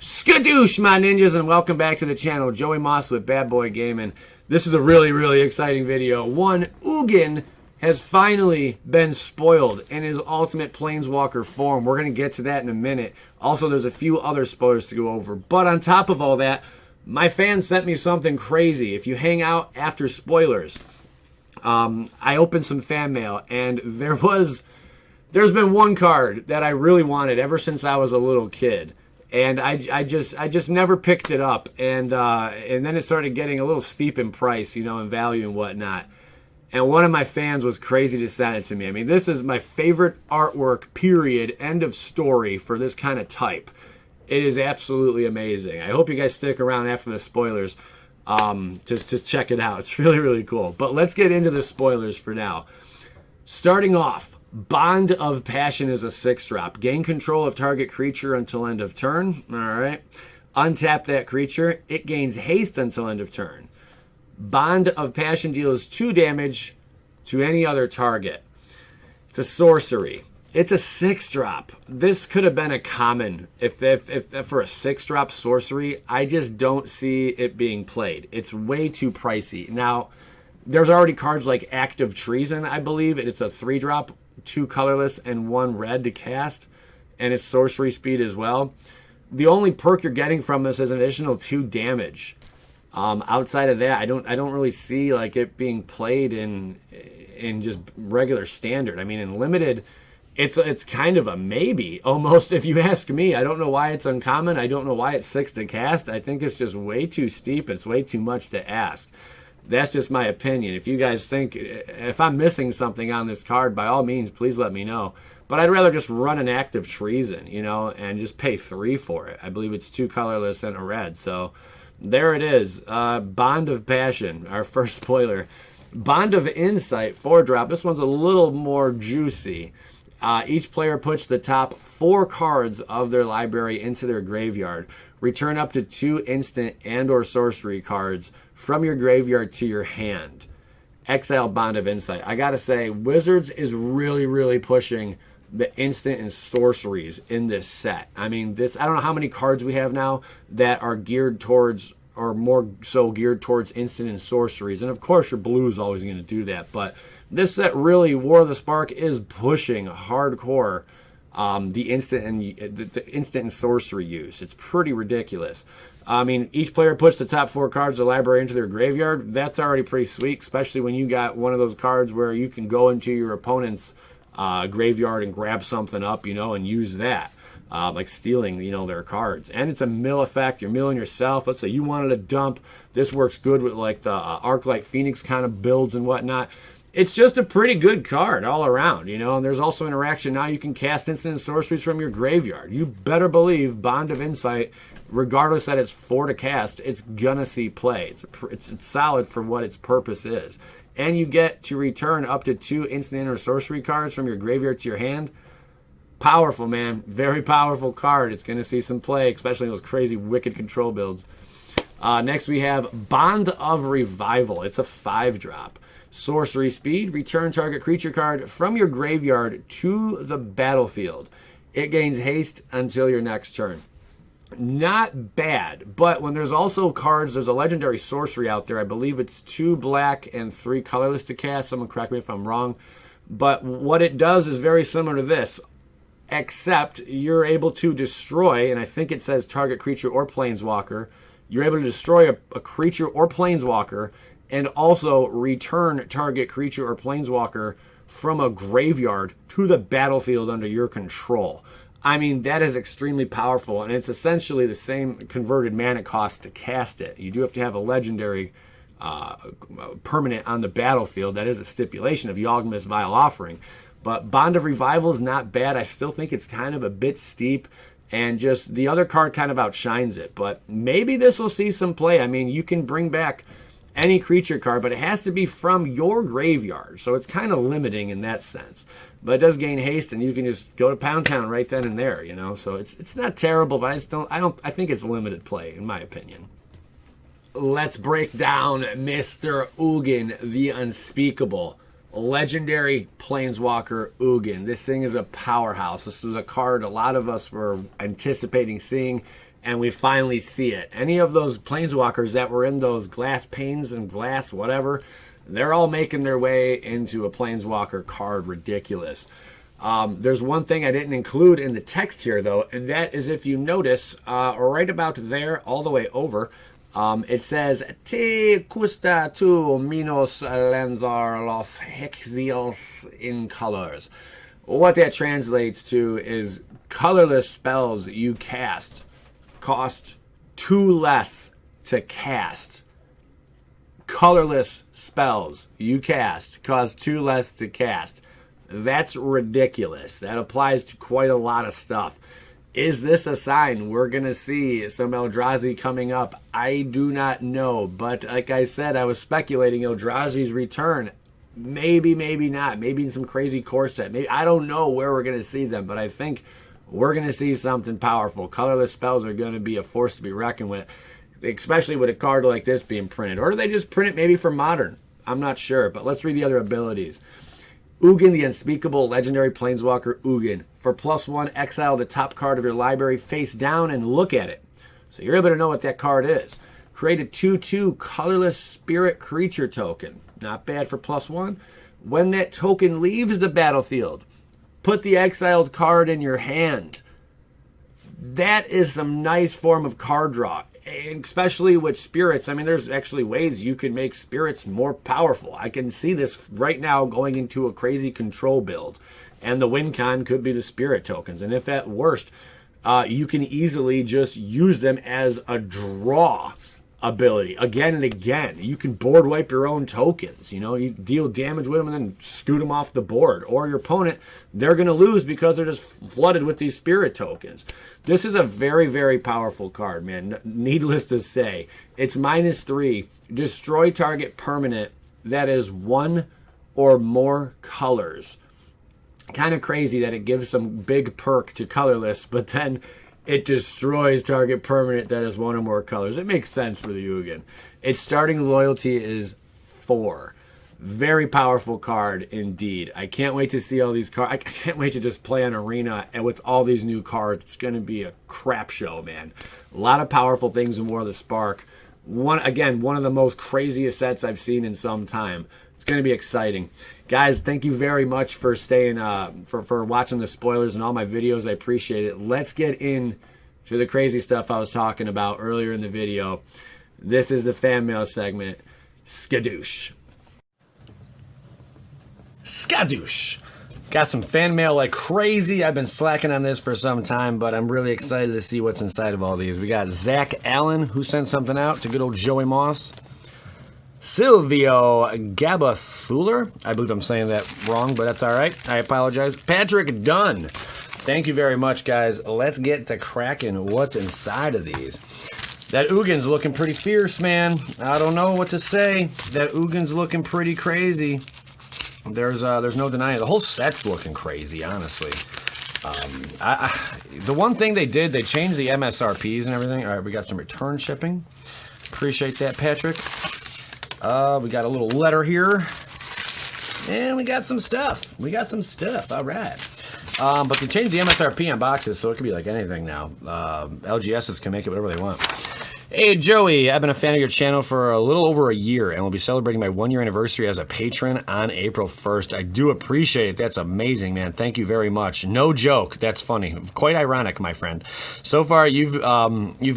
Skadoosh, my ninjas, and welcome back to the channel. Joey Moss with Bad Boy Gaming. This is a really exciting video. One, Ugin has finally been spoiled in his ultimate planeswalker form. We're going to get to that in a minute. Also, there's a few other spoilers to go over. But on top of all that, my fans sent me something crazy. If you hang out after spoilers, I opened some fan mail, and there's been one card that I really wanted ever since I was a little kid. And I just never picked it up, and then it started getting a little steep in price, you know, in value and whatnot. And one of my fans was crazy to send it to me. I mean, this is my favorite artwork, period, end of story for this kind of type. It is absolutely amazing. I hope you guys stick around after the spoilers to check it out. It's really cool. But let's get into the spoilers for now. Starting off, Bond of Passion is a 6-drop. Gain control of target creature until end of turn. Alright. Untap that creature. It gains haste until end of turn. Bond of Passion deals 2 damage to any other target. It's a sorcery. It's a 6-drop. This could have been a common. If for a 6-drop sorcery, I just don't see it being played. It's way too pricey. Now, there's already cards like Act of Treason, I believe. It's a 3-drop. 2 colorless and 1 red to cast, and it's sorcery speed as well. The only perk you're getting from this is an additional 2 damage. Outside of that, I don't really see like it being played in just regular standard. I mean, in limited, it's kind of a maybe almost, if you ask me. I don't know why it's uncommon. I don't know why it's 6 to cast. I think it's just way too steep. It's way too much to ask. That's just my opinion. If you guys think, if I'm missing something on this card, by all means, please let me know. But I'd rather just run an Act of Treason, you know, and just pay 3 for it. I believe it's 2 colorless and a red. So there it is. Bond of Passion, our first spoiler. Bond of Insight, 4-drop. This one's a little more juicy. Each player puts the top 4 cards of their library into their graveyard. Return up to 2 instant and or sorcery cards from your graveyard to your hand. Exile Bond of Insight. I gotta say, Wizards is really pushing the instant and sorceries in this set. I mean, I don't know how many cards we have now that are geared towards, or more so geared towards instant and sorceries. And of course, your blue is always going to do that. But this set really, War of the Spark, is pushing hardcore the instant and sorcery use. It's pretty ridiculous. I mean, each player puts the top 4 cards of the library into their graveyard. That's already pretty sweet, especially when you got one of those cards where you can go into your opponent's graveyard and grab something up, you know, and use that. Like stealing, you know, their cards. And it's a mill effect. You're milling yourself. Let's say you wanted a dump. This works good with like the Arclight Phoenix kind of builds and whatnot. It's just a pretty good card all around, you know. And there's also interaction. Now you can cast instant and sorceries from your graveyard. You better believe Bond of Insight, regardless that it's 4 to cast, it's gonna see play. It's solid for what its purpose is. And you get to return up to 2 instant or sorcery cards from your graveyard to your hand. Powerful, man. Very powerful card. It's going to see some play, especially in those crazy wicked control builds. Next we have Bond of Revival. It's a 5-drop. Sorcery speed. Return target creature card from your graveyard to the battlefield. It gains haste until your next turn. Not bad, but when there's also cards, there's a legendary sorcery out there. I believe it's 2 black and 3 colorless to cast. Someone correct me if I'm wrong. But what it does is very similar to this, except you're able to destroy, and I think it says target creature or planeswalker. You're able to destroy a creature or planeswalker and also return target creature or planeswalker from a graveyard to the battlefield under your control. I mean, that is extremely powerful, and it's essentially the same converted mana cost to cast it. You do have to have a legendary permanent on the battlefield. That is a stipulation of Yawgmoth's Vile Offering. But Bond of Revival is not bad. I still think it's kind of a bit steep, and just the other card kind of outshines it. But maybe this will see some play. I mean, you can bring back any creature card, but it has to be from your graveyard. So it's kind of limiting in that sense. But it does gain haste, and you can just go to Pound Town right then and there, you know. So it's not terrible, but I think it's limited play, in my opinion. Let's break down Mr. Ugin the Unspeakable. legendary Planeswalker Ugin. This thing is a powerhouse. This is a card a lot of us were anticipating seeing, and we finally see it. Any of those Planeswalkers that were in those glass panes and glass whatever, they're all making their way into a Planeswalker card. Ridiculous. There's one thing I didn't include in the text here, though, and that is if you notice, right about there, all the way over, it says, Te custa tu minos lanzar los hexios in colors. What that translates to is colorless spells you cast cost 2 less to cast. Colorless spells you cast cost 2 less to cast. That's ridiculous. That applies to quite a lot of stuff. Is this a sign we're going to see some Eldrazi coming up? I do not know. But like I said, I was speculating Eldrazi's return. Maybe, maybe not. Maybe in some crazy core set. Maybe, I don't know where we're going to see them, but I think we're going to see something powerful. Colorless spells are going to be a force to be reckoned with, especially with a card like this being printed. Or do they just print it maybe for Modern? I'm not sure, but let's read the other abilities. Ugin the Unspeakable, legendary Planeswalker Ugin. For +1, exile the top card of your library face down and look at it. So you're able to know what that card is. Create a 2/2 colorless spirit creature token. Not bad for +1. When that token leaves the battlefield, put the exiled card in your hand. That is some nice form of card draw. And especially with spirits. I mean, there's actually ways you can make spirits more powerful. I can see this right now going into a crazy control build. And the win con could be the spirit tokens. And if at worst, you can easily just use them as a draw ability again and again. You can board wipe your own tokens. You know, you deal damage with them and then scoot them off the board. Or your opponent, they're going to lose because they're just flooded with these spirit tokens. This is a very, very powerful card, man. Needless to say. It's -3. Destroy target permanent that is 1 or more colors. Kind of crazy that it gives some big perk to colorless, but then it destroys target permanent that is 1 or more colors. It makes sense for the Ugin. Its starting loyalty is 4. Very powerful card indeed. I can't wait to see all these cards. I can't wait to just play on Arena and with all these new cards. It's going to be a crap show, man. A lot of powerful things in War of the Spark. One of the most craziest sets I've seen in some time. It's going to be exciting. Guys, thank you very much for staying, for watching the spoilers and all my videos. I appreciate it. Let's get in to the crazy stuff I was talking about earlier in the video. This is the fan mail segment. Skadoosh. Skadoosh. Got some fan mail like crazy. I've been slacking on this for some time, but I'm really excited to see what's inside of all these. We got Zach Allen, who sent something out to good old Joey Moss. Silvio Gabathuler. I believe I'm saying that wrong, but that's all right. I apologize. Patrick Dunn. Thank you very much, guys. Let's get to cracking what's inside of these. That Ugin's looking pretty fierce, man. I don't know what to say. That Ugin's looking pretty crazy. There's no denying it. The whole set's looking crazy, honestly. The one thing they did, they changed the MSRPs and everything. All right, we got some return shipping. Appreciate that, Patrick. We got a little letter here. And we got some stuff. All right. But they changed the MSRP on boxes, so it could be like anything now. LGSs can make it whatever they want. Hey, Joey, I've been a fan of your channel for a little over a year, and will be celebrating my 1-year anniversary as a patron on April 1st. I do appreciate it. That's amazing, man. Thank you very much. No joke. That's funny. Quite ironic, my friend. So far, you've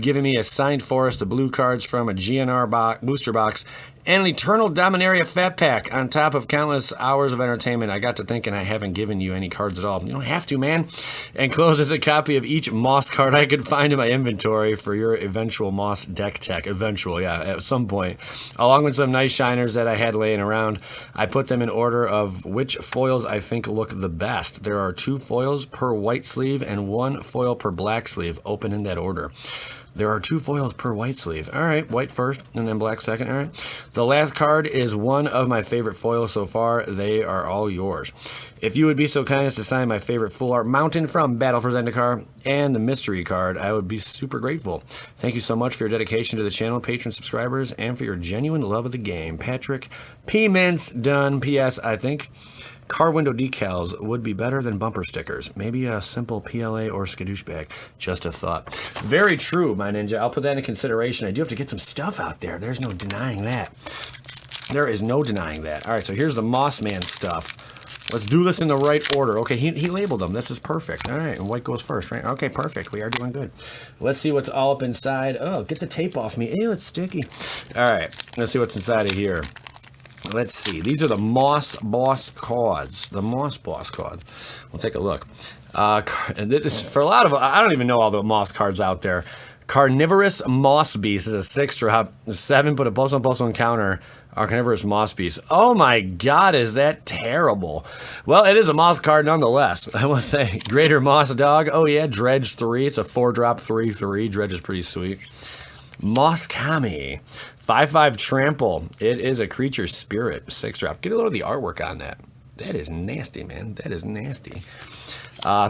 given me a signed forest of blue cards from a GNR booster box and an Eternal Dominaria Fat Pack on top of countless hours of entertainment. I got to thinking I haven't given you any cards at all. You don't have to, man. And closes a copy of each Moss card I could find in my inventory for your eventual Moss deck tech. Eventual, yeah, at some point. Along with some nice shiners that I had laying around. I put them in order of which foils I think look the best. There are 2 foils per white sleeve and 1 foil per black sleeve. Open in that order. There are 2 foils per white sleeve. All right, white first and then black second. All right. The last card is one of my favorite foils so far. They are all yours. If you would be so kind as to sign my favorite full art mountain from Battle for Zendikar and the mystery card, I would be super grateful. Thank you so much for your dedication to the channel, patron subscribers, and for your genuine love of the game. Patrick P. Mintz, done. P.S. I think car window decals would be better than bumper stickers. Maybe a simple PLA or skadoosh bag. Just a thought. Very true, my ninja. I'll put that into consideration. I do have to get some stuff out there. There's no denying that. There is no denying that. All right, so here's the Mossman stuff. Let's do this in the right order. Okay, he labeled them. This is perfect. All right, and white goes first, right? Okay, perfect. We are doing good. Let's see what's all up inside. Oh, get the tape off me. Ew, it's sticky. All right, let's see what's inside of here. Let's see. These are the Moss Boss cards. The Moss Boss cards. We'll take a look. And this is for a lot of, I don't even know all the Moss cards out there. Carnivorous Moss Beast is a 6-drop, 7, put a +1/+1 encounter. Our Carnivorous Moss Beast. Oh my God, is that terrible? Well, it is a Moss card nonetheless. I want to say, Greater Moss Dog. Oh yeah, Dredge 3. It's a 4-drop 3/3. Dredge is pretty sweet. Moss Kami. 5/5 Trample. It is a creature spirit. 6-drop. Get a load of the artwork on that. That is nasty, man. That is nasty.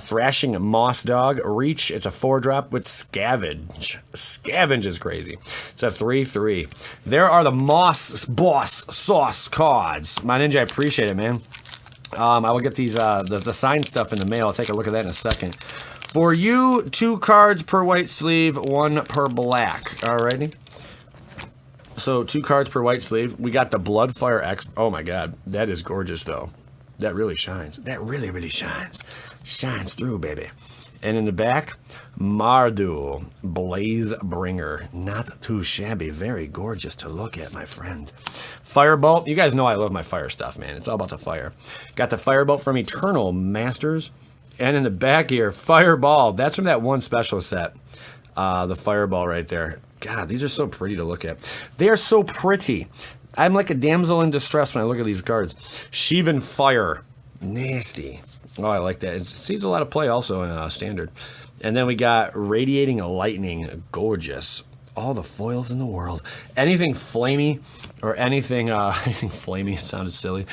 Thrashing Moss Dog. Reach. It's a 4-drop with Scavenge. Scavenge is crazy. It's a 3/3. There are the Moss Boss Sauce cards. My ninja, I appreciate it, man. I will get these the signed stuff in the mail. I'll take a look at that in a second. For you, 2 cards per white sleeve, 1 per black. Alrighty. So 2 cards per white sleeve. We got the Bloodfire X. Oh my God, that is gorgeous though. That really shines. That really, really shines. Shines through, baby. And in the back, Mardu, Blaze Bringer. Not too shabby. Very gorgeous to look at, my friend. Firebolt. You guys know I love my fire stuff, man. It's all about the fire. Got the Firebolt from Eternal Masters. And in the back here, Fireball. That's from that one special set. The Fireball right there. God, these are so pretty to look at. They are so pretty. I'm like a damsel in distress when I look at these cards. Sheevan Fire. Nasty. Oh, I like that. It sees a lot of play also in Standard. And then we got Radiating Lightning. Gorgeous. All the foils in the world. Anything flamey or anything, anything flamey, it sounded silly.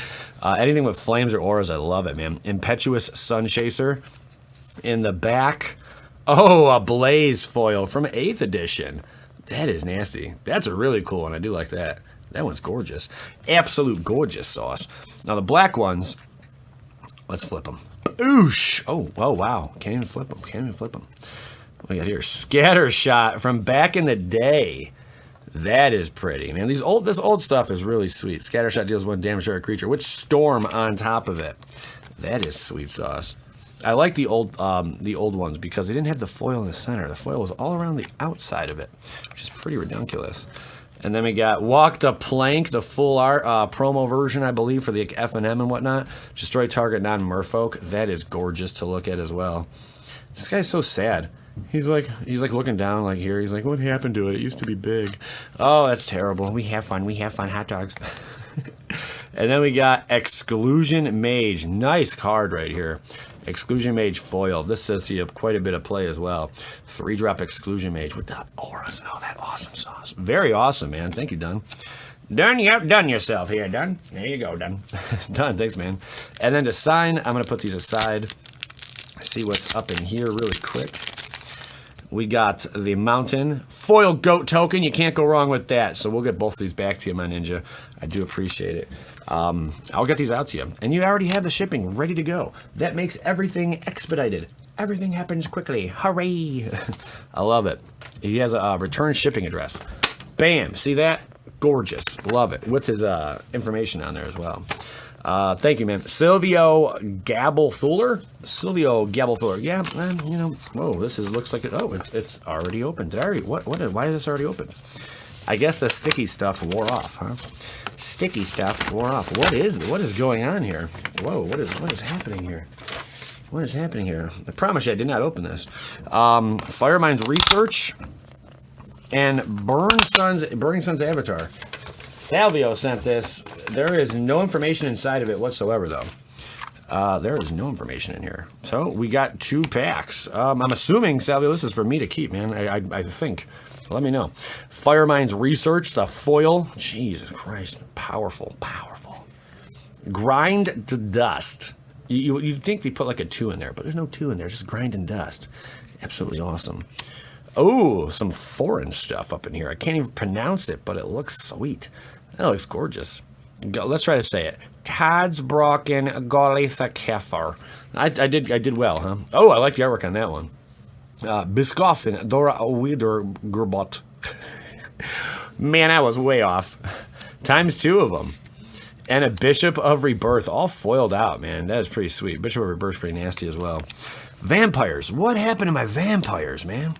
Anything with flames or auras, I love it, man. Impetuous Sun Chaser. In the back, oh, a Blaze foil from 8th edition. That is nasty. That's a really cool one. I do like that. That one's gorgeous. Absolute gorgeous sauce. Now the black ones, let's flip them. Oosh. Oh, wow. Can't even flip them. Can't even flip them. What do we got here? Scatter Shot from back in the day. That is pretty, man. This old stuff is really sweet. Scatter Shot deals 1 damage to a creature with Storm on top of it. That is sweet sauce. I like the old ones because they didn't have the foil in the center. The foil was all around the outside of it, which is pretty ridiculous. And then we got Walk the Plank, the full art promo version, I believe, for the F&M and whatnot. Destroy target non-merfolk. That is gorgeous to look at as well. This guy's so sad. He's like looking down like here. He's like, what happened to it? It used to be big. Oh, that's terrible. We have fun. We have fun. Hot dogs. And then we got Exclusion Mage. Nice card right here. Exclusion Mage foil. This says see quite a bit of play as well. 3-drop Exclusion Mage with the auras and all that awesome sauce. Very awesome, man. Thank you, Dunn. Dunn, you outdone yourself here, Dunn. There you go, Dunn. Dunn, thanks, man. And then to sign, I'm going to put these aside. See what's up in here really quick. We got the Mountain Foil Goat token. You can't go wrong with that. So we'll get both of these back to you, my ninja. I do appreciate it. I'll get these out to you. And you already have the shipping ready to go. That makes everything expedited. Everything happens quickly. Hooray! I love it. He has a return shipping address. Bam! See that? Gorgeous. Love it. With his information on there as well. Thank you, man. Silvio Gabble-Thuler? Silvio Gabble-Thuler. Yeah, you know, whoa, this looks like it. Oh, it's already opened. Why is this already opened? I guess the sticky stuff wore off, huh? Sticky stuff wore off. What is going on here? Whoa, what is happening here? What is happening here? I promise you I did not open this. Firemind's Research and Burning Sun's Avatar. Salvio sent this. There is no information inside of it whatsoever, though. There is no information in here. So we got 2 packs. I'm assuming, Salvio, this is for me to keep, man. I think. Let me know. Firemind's Research, the foil. Jesus Christ. Powerful, powerful. Grind to Dust. You'd think they put like a 2 in there, but there's no 2 in there. Just Grind and Dust. Absolutely awesome. Oh, some foreign stuff up in here. I can't even pronounce it, but it looks sweet. That looks gorgeous. Let's try to say it. Tadsbrocken Golitha Kefar. I did well, huh? Oh, I like the artwork on that one. Biskoffen Dora Wiedergerbot. Man, I was way off. Times 2 of them. And a Bishop of Rebirth, all foiled out, man. That is pretty sweet. Bishop of Rebirth's pretty nasty as well. Vampires. What happened to my vampires, man?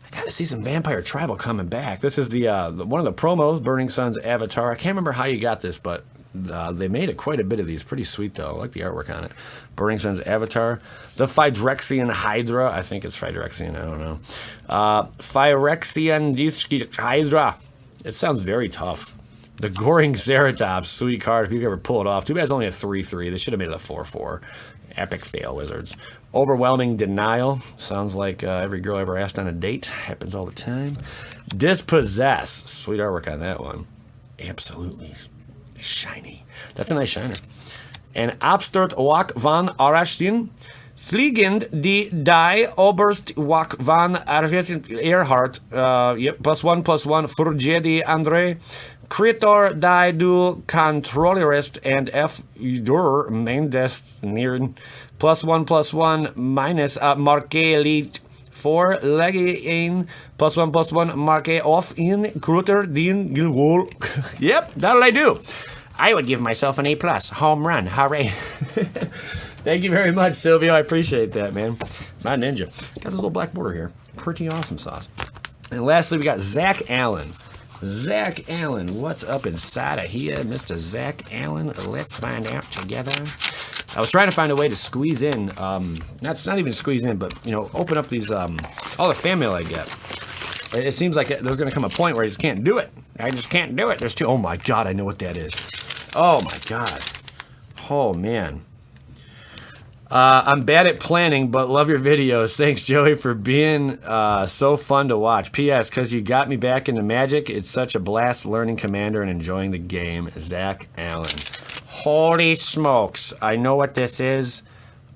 I gotta see some Vampire Tribal coming back. This is the one of the promos, Burning Sun's Avatar. I can't remember how you got this, but they made quite a bit of these. Pretty sweet, though. I like the artwork on it. Burning Sun's Avatar. The Phyrexian Hydra. I think it's Phyrexian. I don't know. Phyrexian Hydra. It sounds very tough. The Goring Ceratops. Sweet card if you could ever pull it off. Too bad it's only a 3/3. They should have made it a 4/4. Epic fail, Wizards. Overwhelming Denial. Sounds like every girl ever asked on a date. Happens all the time. Dispossess. Sweet artwork on that one. Absolutely shiny. That's a nice shiner. And Abstort Wak van Arastin. Fliegend die Oberst Wak van Erhard. Yep, +1/+1 for Jedi Andre. Creator die du Controllerist and F Dur Maindestnieren. +1/+1 minus Marque Elite 4 Legian. +1/+1 Marque off in Kruter Din Gilwol. Yep, that'll I do. I would give myself an A+. Home run. Hooray. Thank you very much, Silvio. I appreciate that, man. My ninja. Got this little black border here. Pretty awesome sauce. And lastly, we got Zach Allen. Zach Allen, what's up inside of here, Mr. Zach Allen? Let's find out together. I was trying to find a way to squeeze in, not even squeeze in, but, you know, open up these, all the fan mail I get. It seems like there's going to come a point where I just can't do it. I just can't do it. There's too, oh my God, I know what that is. Oh my God. Oh man. I'm bad at planning, but love your videos. Thanks, Joey, for being so fun to watch. P.S. Because you got me back into Magic. It's such a blast learning Commander and enjoying the game. Zach Allen. Holy smokes. I know what this is.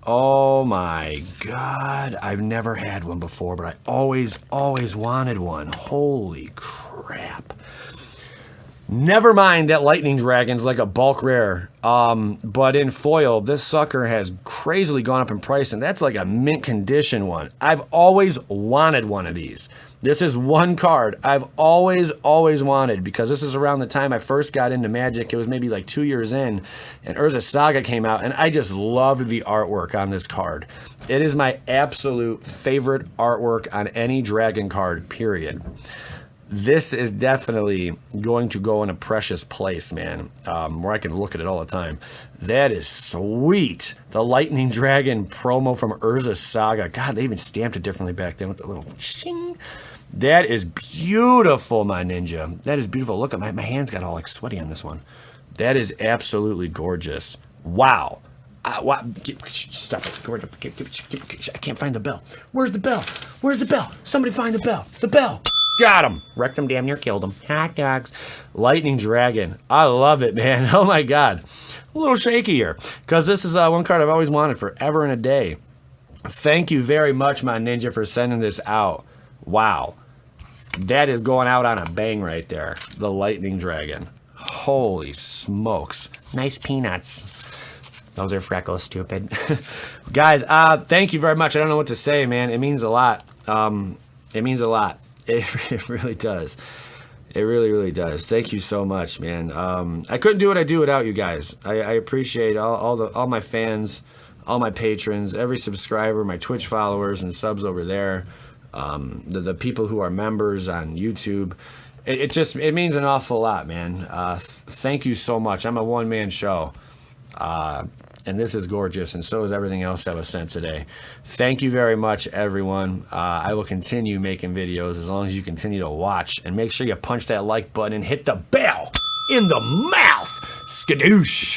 Oh, my God. I've never had one before, but I always wanted one. Holy crap. Never mind that Lightning Dragon's like a bulk rare, but in foil, this sucker has crazily gone up in price, and that's like a mint condition one. I've always wanted one of these. This is one card I've always wanted, because this is around the time I first got into Magic. It was maybe like 2 years in, and Urza Saga came out, and I just loved the artwork on this card. It is my absolute favorite artwork on any Dragon card, period. This is definitely going to go in a precious place, man, where I can look at it all the time. That is sweet. The Lightning Dragon promo from Urza Saga. God, they even stamped it differently back then with the little shing. That is beautiful, my ninja. That is beautiful. Look, at my hands got all like sweaty on this one. That is absolutely gorgeous. Wow. Wow. Stop it. I can't find the bell. Where's the bell? Where's the bell? Somebody find the bell. The bell. Got him. Wrecked him, damn near killed him. Hot dogs. Lightning Dragon. I love it, man. Oh, my God. A little shaky here, because this is one card I've always wanted forever and a day. Thank you very much, my ninja, for sending this out. Wow. That is going out on a bang right there. The Lightning Dragon. Holy smokes. Nice peanuts. Those are freckles, stupid. Guys, thank you very much. I don't know what to say, man. It means a lot. It means a lot. It really does. It really does. Thank you so much, man. I couldn't do what I do without you guys. I appreciate all my fans, all my patrons, every subscriber, my Twitch followers and subs over there, the people who are members on YouTube. It means an awful lot, man. Thank you so much. I'm a one-man show. And this is gorgeous, and so is everything else that was sent today. Thank you very much, everyone. I will continue making videos as long as you continue to watch. And make sure you punch that like button and hit the bell in the mouth. Skadoosh.